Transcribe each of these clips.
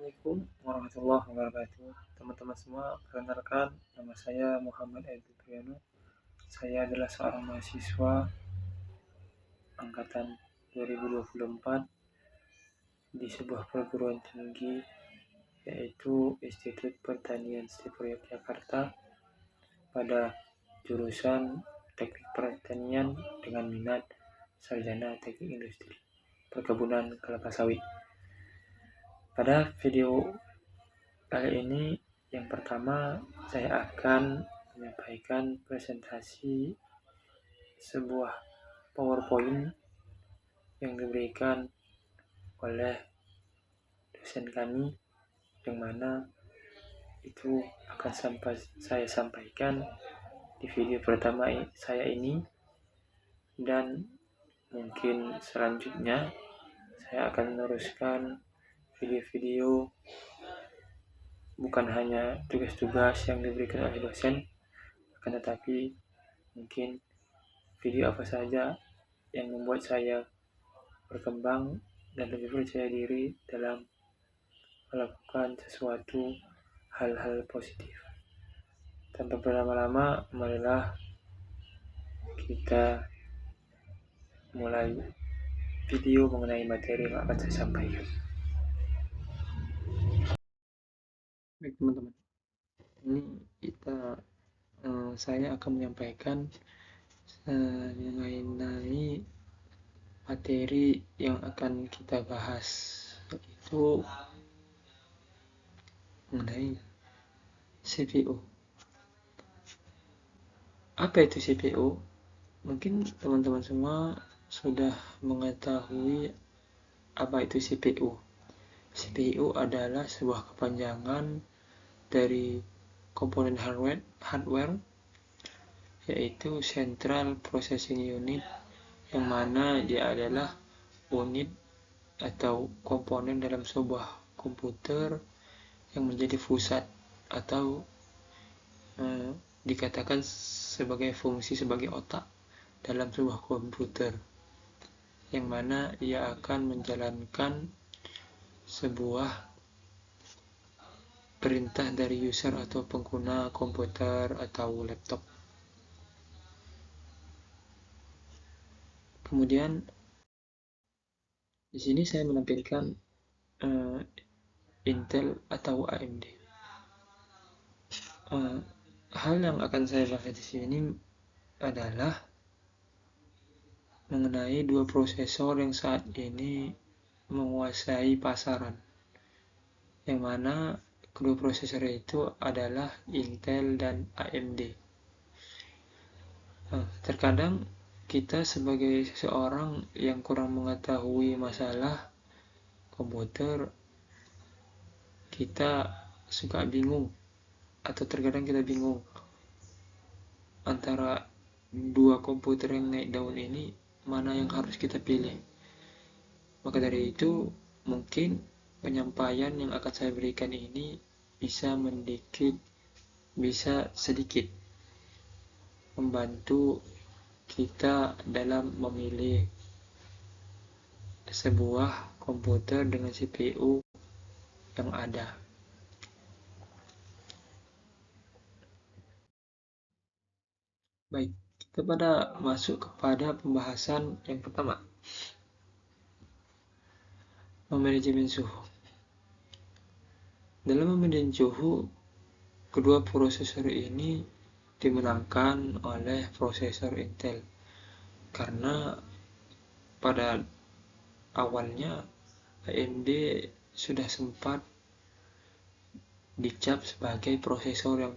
Assalamualaikum warahmatullahi wabarakatuh. Teman-teman semua, perkenalkan nama saya Muhammad Edi Priano. Saya adalah seorang mahasiswa angkatan 2024 di sebuah perguruan tinggi yaitu Institut Pertanian Stiper Yogyakarta pada jurusan Teknik Pertanian dengan minat Sarjana Teknik Industri Perkebunan Kelapa Sawit. Pada video kali ini yang pertama saya akan menyampaikan presentasi sebuah PowerPoint yang diberikan oleh dosen kami, yang mana itu akan saya sampaikan di video pertama saya ini, dan mungkin selanjutnya saya akan meneruskan video-video bukan hanya tugas-tugas yang diberikan oleh dosen, akan tetapi mungkin video apa saja yang membuat saya berkembang dan lebih percaya diri dalam melakukan sesuatu hal-hal positif. Tanpa berlama-lama, marilah kita mulai video mengenai materi yang akan saya sampaikan. Baik teman-teman, ini saya akan menyampaikan mengenai materi yang akan kita bahas, yaitu mengenai CPU. Apa itu CPU? Mungkin teman-teman semua sudah mengetahui apa itu CPU. CPU adalah sebuah kepanjangan dari komponen hardware, yaitu Central Processing Unit, yang mana dia adalah unit atau komponen dalam sebuah komputer yang menjadi pusat atau dikatakan sebagai fungsi sebagai otak dalam sebuah komputer, yang mana ia akan menjalankan sebuah perintah dari user atau pengguna komputer atau laptop. Kemudian di sini saya menampilkan Intel atau AMD. Hal yang akan saya bahas di sini adalah mengenai dua prosesor yang saat ini menguasai pasaran, yang mana kedua prosesor itu adalah Intel dan AMD. Terkadang kita sebagai seseorang yang kurang mengetahui masalah komputer, kita suka bingung, atau terkadang kita bingung antara dua komputer yang naik daun ini, mana yang harus kita pilih. Maka dari itu, mungkin penyampaian yang akan saya berikan ini bisa sedikit membantu kita dalam memilih sebuah komputer dengan CPU yang ada. Baik, kita masuk kepada pembahasan yang pertama, memanajemen suhu. Dalam memanajemen suhu, kedua prosesor ini dimenangkan oleh prosesor Intel, karena pada awalnya AMD sudah sempat dicap sebagai prosesor yang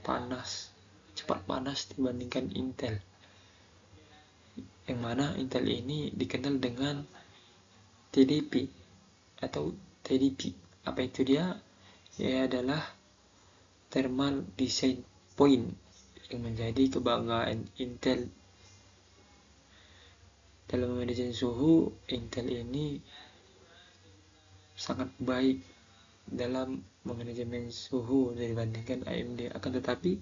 cepat panas dibandingkan Intel, yang mana Intel ini dikenal dengan TDP atau TDP. Apa itu dia? Ia adalah Thermal Design Point, yang menjadi kebanggaan Intel. Dalam manajemen suhu, Intel ini sangat baik dalam manajemen suhu dibandingkan AMD. Akan tetapi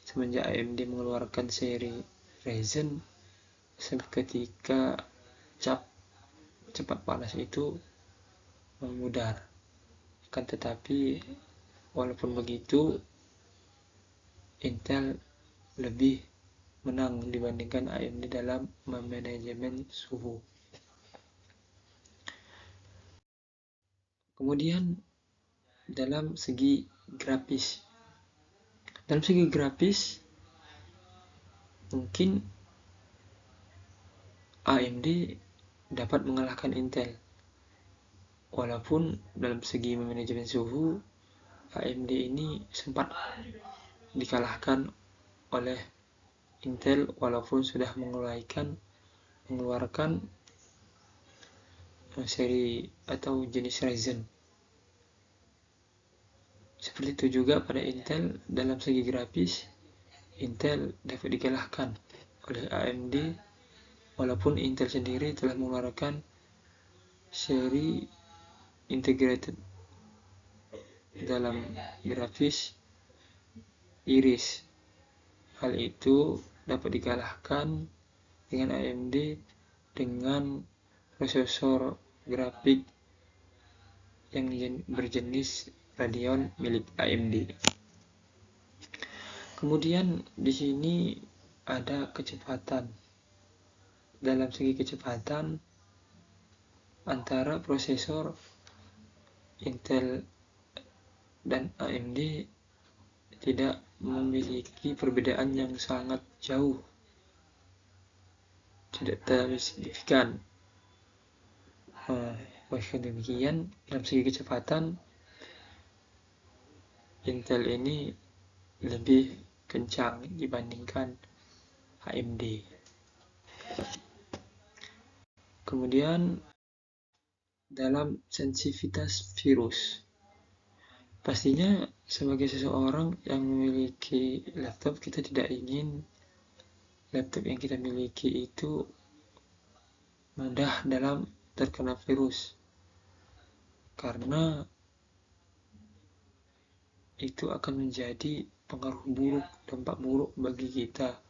semenjak AMD mengeluarkan seri Ryzen, ketika cap cepat panas itu memudar, Akan tetapi walaupun begitu, Intel lebih menang dibandingkan AMD dalam memanajemen suhu. Kemudian dalam segi grafis, mungkin AMD dapat mengalahkan Intel, walaupun dalam segi manajemen suhu AMD ini sempat dikalahkan oleh Intel walaupun sudah mengeluarkan seri atau jenis Ryzen. Seperti itu juga pada Intel, dalam segi grafis Intel dapat dikalahkan oleh AMD walaupun Intel sendiri telah mengeluarkan seri integrated dalam grafis Iris. Hal itu dapat dikalahkan dengan AMD dengan prosesor grafik yang berjenis Radeon milik AMD. Kemudian di sini ada kecepatan. Dalam segi kecepatan antara prosesor Intel dan AMD tidak memiliki perbedaan yang sangat jauh, tidak terlalu signifikan. Bahkan demikian, dalam segi kecepatan Intel ini lebih kencang dibandingkan AMD. Kemudian dalam sensitivitas virus, pastinya sebagai seseorang yang memiliki laptop, kita tidak ingin laptop yang kita miliki itu mudah dalam terkena virus, karena itu akan menjadi pengaruh buruk, dampak buruk bagi kita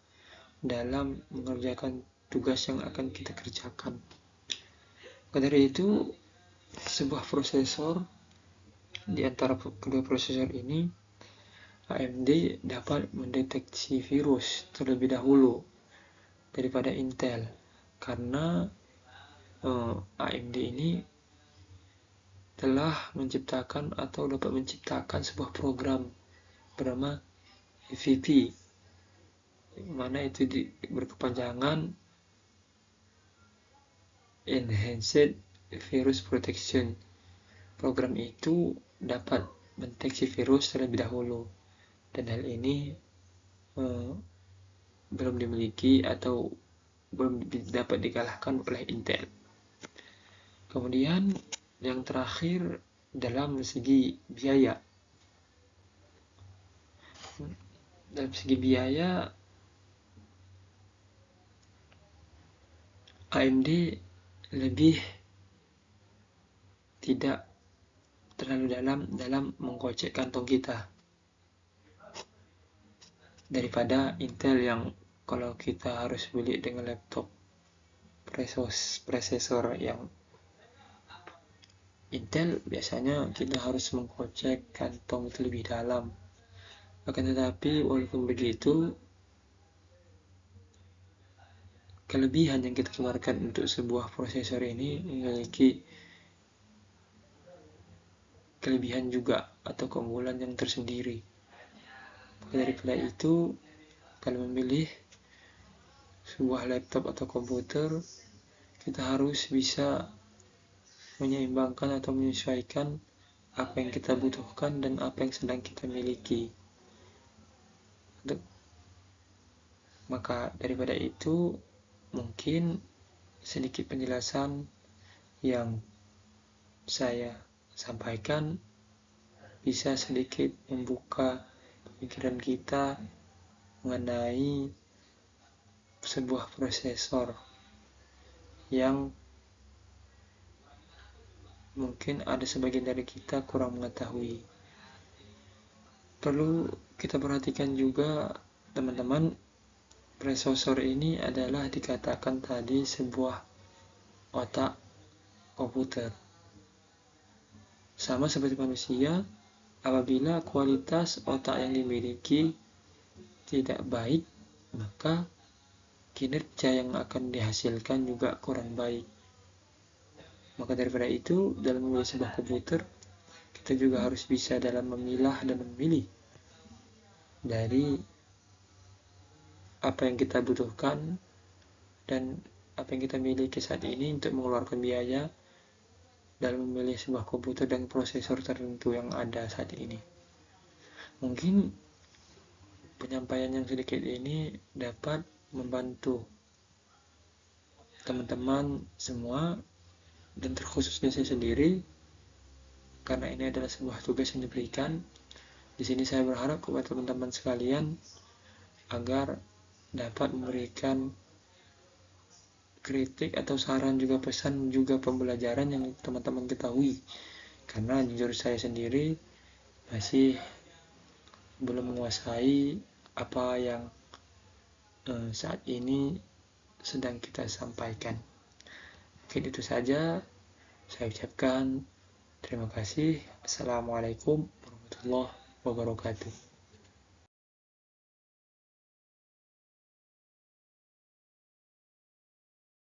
dalam mengerjakan tugas yang akan kita kerjakan. Dari itu, sebuah prosesor di antara kedua prosesor ini, AMD dapat mendeteksi virus terlebih dahulu daripada Intel, karena AMD ini telah menciptakan atau dapat menciptakan sebuah program bernama EVP, mana itu berkepanjangan Enhanced Virus Protection. Program itu dapat mendeteksi virus terlebih dahulu, dan hal ini belum dimiliki atau belum dapat dikalahkan oleh Intel. Kemudian yang terakhir, dalam segi biaya. Dalam segi biaya, AMD lebih tidak terlalu dalam mengkocek kantong kita daripada Intel yang kalau kita harus beli dengan laptop prosesor yang Intel, biasanya kita harus mengkocek kantong itu lebih dalam. Akan tetapi walaupun begitu, kelebihan yang kita keluarkan untuk sebuah prosesor ini memiliki kelebihan juga atau keunggulan yang tersendiri. Daripada itu, kalau memilih sebuah laptop atau komputer, kita harus bisa menyeimbangkan atau menyesuaikan apa yang kita butuhkan dan apa yang sedang kita miliki. Maka daripada itu, mungkin sedikit penjelasan yang saya sampaikan bisa sedikit membuka pemikiran kita mengenai sebuah prosesor yang mungkin ada sebagian dari kita kurang mengetahui. Perlu kita perhatikan juga, teman-teman, prosesor ini adalah dikatakan tadi sebuah otak komputer. Sama seperti manusia, apabila kualitas otak yang dimiliki tidak baik, maka kinerja yang akan dihasilkan juga kurang baik. Maka daripada itu, dalam memilih sebuah komputer, kita juga harus bisa dalam memilah dan memilih dari apa yang kita butuhkan dan apa yang kita miliki saat ini untuk mengeluarkan biaya dalam memilih sebuah komputer dan prosesor tertentu yang ada saat ini. Mungkin penyampaian yang sedikit ini dapat membantu teman-teman semua dan terkhususnya saya sendiri, karena ini adalah sebuah tugas yang diberikan. Di sini saya berharap kepada teman-teman sekalian agar dapat memberikan kritik atau saran, juga pesan, juga pembelajaran yang teman-teman ketahui. Karena jujur saya sendiri masih belum menguasai apa yang saat ini sedang kita sampaikan. Mungkin itu saja. Saya ucapkan terima kasih. Assalamualaikum warahmatullahi wabarakatuh.